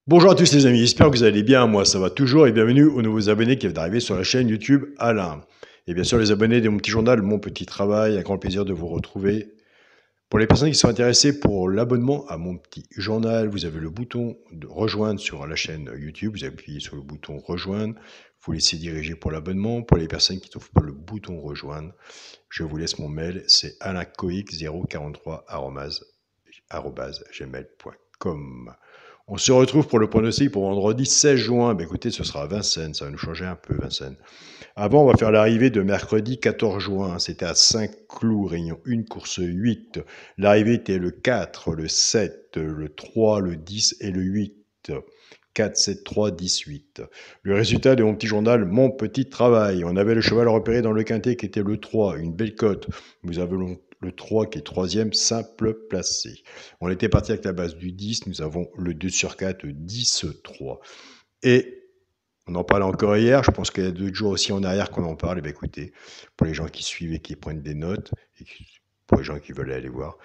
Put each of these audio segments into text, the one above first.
Bonjour à tous les amis, j'espère que vous allez bien, moi ça va toujours et bienvenue aux nouveaux abonnés qui viennent d'arriver sur la chaîne YouTube Alain. Et bien sûr les abonnés de mon petit journal, mon petit travail, un grand plaisir de vous retrouver. Pour les personnes qui sont intéressées pour l'abonnement à mon petit journal, vous avez le bouton de rejoindre sur la chaîne YouTube, vous appuyez sur le bouton rejoindre, vous laissez diriger pour l'abonnement. Pour les personnes qui ne trouvent pas le bouton rejoindre, je vous laisse mon mail, c'est alaincoic043@gmail.com. On se retrouve pour le pronostic pour vendredi 16 juin. Ben écoutez, ce sera à Vincennes, ça va nous changer un peu, Vincennes. Avant, on va faire l'arrivée de mercredi 14 juin. C'était à Saint-Cloud, Réunion 1, course 8. L'arrivée était le 4, le 7, le 3, le 10 et le 8. 4, 7, 3, 18. Le résultat de mon petit journal, mon petit travail. On avait le cheval repéré dans le quintet qui était le 3, une belle cote. Nous avons le 3 qui est troisième, simple placé. On était parti avec la base du 10, nous avons le 2 sur 4, 10, 3. Et on en parlait encore hier, je pense qu'il y a 2 jours aussi en arrière qu'on en parle. Et bien écoutez, pour les gens qui suivent et qui prennent des notes, et pour les gens qui veulent aller voir,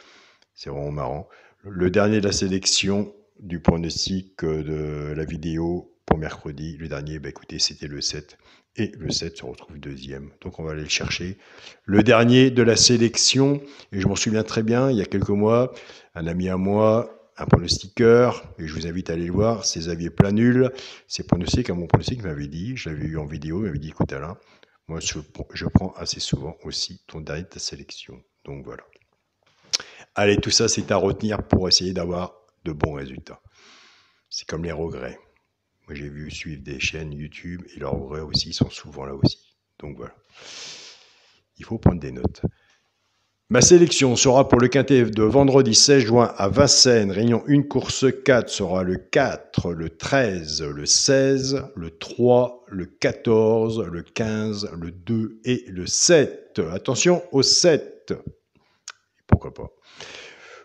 c'est vraiment marrant. Le dernier de la sélection du pronostic de la vidéo pour mercredi, le dernier, ben écoutez, c'était le 7. Et le 7 se retrouve deuxième. Donc on va aller le chercher. Le dernier de la sélection, et je m'en souviens très bien, il y a quelques mois, un ami à moi, un pronostiqueur, et je vous invite à aller le voir, c'est Xavier Planul. C'est pronostic, à mon pronostic m'avait dit, je l'avais eu en vidéo, il m'avait dit, écoute Alain, moi je prends assez souvent aussi ton dernier de ta sélection. Donc voilà. Allez, tout ça, c'est à retenir pour essayer d'avoir de bons résultats. C'est comme les regrets. Moi, j'ai vu suivre des chaînes YouTube et leurs regrets aussi sont souvent là aussi. Donc voilà. Il faut prendre des notes. Ma sélection sera pour le quintet de vendredi 16 juin à Vincennes. Réunion 1, course 4 sera le 4, le 13, le 16, le 3, le 14, le 15, le 2 et le 7. Attention au 7. Pourquoi pas.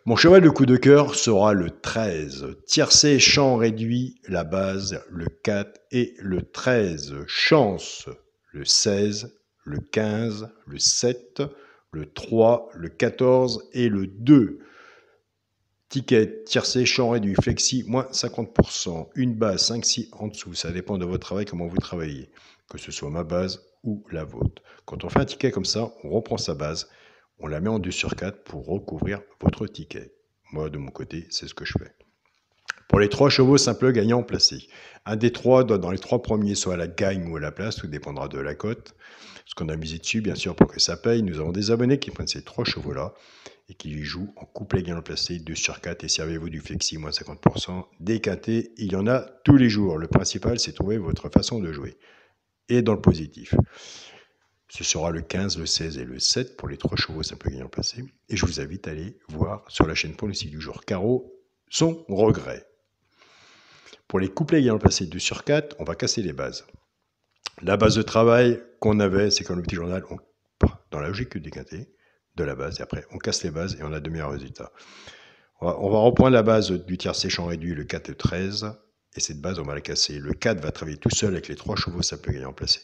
Mon cheval de coup de cœur sera le 13. Tiercé, champ réduit, la base, le 4 et le 13. Chance, le 16, le 15, le 7, le 3, le 14 et le 2. Ticket, tiercé, champ réduit, flexi, moins 50%. Une base, 5-6 en dessous. Ça dépend de votre travail, comment vous travaillez. Que ce soit ma base ou la vôtre. Quand on fait un ticket comme ça, on reprend sa base. On la met en 2 sur 4 pour recouvrir votre ticket. Moi, de mon côté, c'est ce que je fais. Pour les 3 chevaux simples gagnants placés, un des 3 doit dans les 3 premiers soit à la gagne ou à la place, tout dépendra de la cote. Ce qu'on a misé dessus, bien sûr, pour que ça paye. Nous avons des abonnés qui prennent ces 3 chevaux-là et qui les jouent en couplet gagnant placé, 2 sur 4, et servez-vous du flexi, moins 50%. Des quintés, il y en a tous les jours. Le principal, c'est trouver votre façon de jouer. Et dans le positif. Ce sera le 15, le 16 et le 7 pour les 3 chevaux simples gagnants placés. Et je vous invite à aller voir sur la chaîne pronostic du jour Caro son regret. Pour les couplets gagnants placés 2 sur 4, on va casser les bases. La base de travail qu'on avait, c'est comme le petit journal, dans la logique des quintés, de la base, et après on casse les bases et on a de meilleurs résultats. On va reprendre la base du tiercé champ réduit, le 4 et le 13, et cette base, on va la casser. Le 4 va travailler tout seul avec les 3 chevaux simples gagnants placés.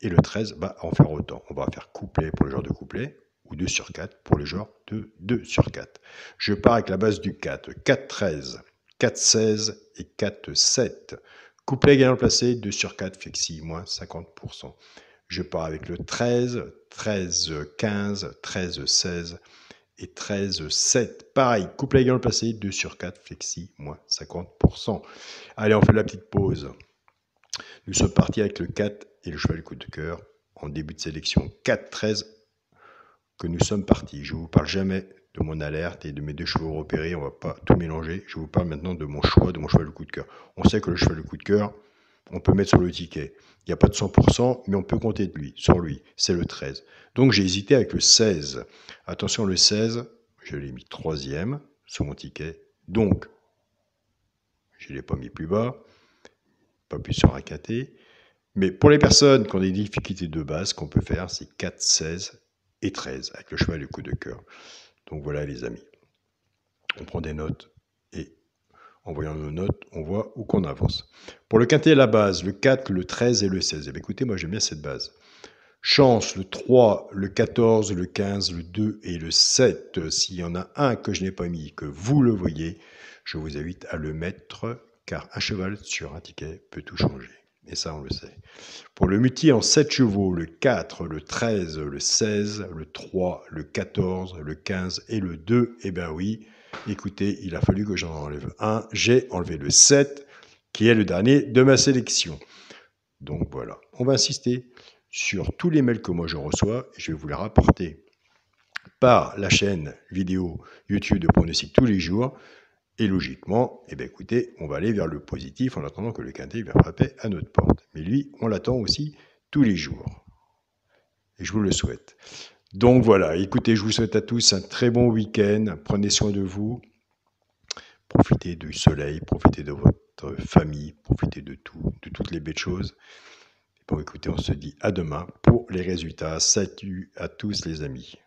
Et le 13 va en faire autant. On va faire couplet pour le genre de couplet, ou 2 sur 4 pour le genre de 2 sur 4. Je pars avec la base du 4. 4, 13, 4, 16 et 4, 7. Couplet gagnant placé, 2 sur 4, flexi, moins 50%. Je pars avec le 13, 13, 15, 13, 16 et 13, 7. Pareil, couplet gagnant placé, 2 sur 4, flexi, moins 50%. Allez, on fait la petite pause. Nous sommes partis avec le 4 et le cheval du coup de cœur en début de sélection. 4-13 que nous sommes partis. Je ne vous parle jamais de mon alerte et de mes 2 chevaux repérés. On ne va pas tout mélanger. Je vous parle maintenant de mon choix, de mon cheval du coup de cœur. On sait que le cheval du coup de cœur, on peut mettre sur le ticket. Il n'y a pas de 100%, mais on peut compter de lui, sur lui. C'est le 13. Donc j'ai hésité avec le 16. Attention, le 16, je l'ai mis 3e sur mon ticket. Donc, je ne l'ai pas mis plus bas. Pas plus sur un quintet. Mais pour les personnes qui ont des difficultés de base, ce qu'on peut faire, c'est 4, 16 et 13 avec le cheval du coup de cœur. Donc voilà les amis. On prend des notes et en voyant nos notes, on voit où qu'on avance. Pour le quintet à la base, le 4, le 13 et le 16. Eh bien, écoutez, moi j'aime bien cette base. Chance, le 3, le 14, le 15, le 2 et le 7. S'il y en a un que je n'ai pas mis, que vous le voyez, je vous invite à le mettre car un cheval sur un ticket peut tout changer. Et ça, on le sait. Pour le multi en 7 chevaux, le 4, le 13, le 16, le 3, le 14, le 15 et le 2, eh bien oui, écoutez, il a fallu que j'en enlève un. J'ai enlevé le 7, qui est le dernier de ma sélection. Donc voilà, on va insister sur tous les mails que moi je reçois et je vais vous les rapporter par la chaîne vidéo YouTube de pronostic tous les jours. Et logiquement, eh bien écoutez, on va aller vers le positif en attendant que le quintet vienne frapper à notre porte. Mais lui, on l'attend aussi tous les jours. Et je vous le souhaite. Donc voilà, écoutez, je vous souhaite à tous un très bon week-end. Prenez soin de vous. Profitez du soleil, profitez de votre famille, profitez de tout, de toutes les belles choses. Bon, écoutez, on se dit à demain pour les résultats. Salut à tous les amis.